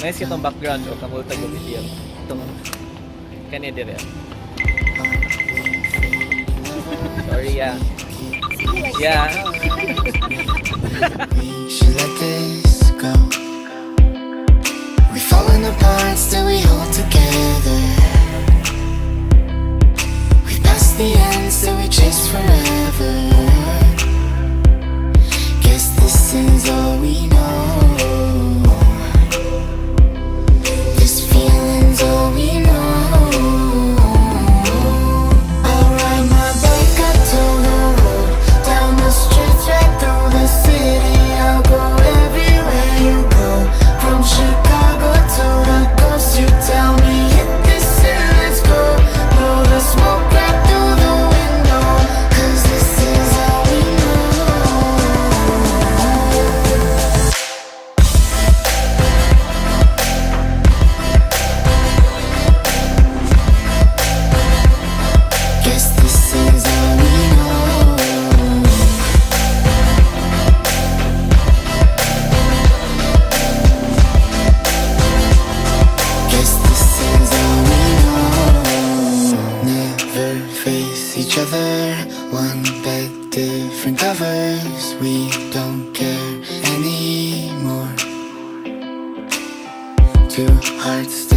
Nice itong background o kamultag yung video. Itong kanya dire. Sorry, yeah. Yeah. We should let this go. We've fallen apart, still we hold together. We've passed the end, still we chase forever. Guess this is all we know. This feeling's all we know. I'll ride my bike up to the road, down the streets, right through the city. I'll go everywhere you go, from Chicago to the coast. You tell me hit this and let's go. Blow the smoke right through the window, 'cause this is all we know. Guess this is all we know. Guess this is all we know. Never face each other, one bed, different covers. We don't care anymore. Two hearts.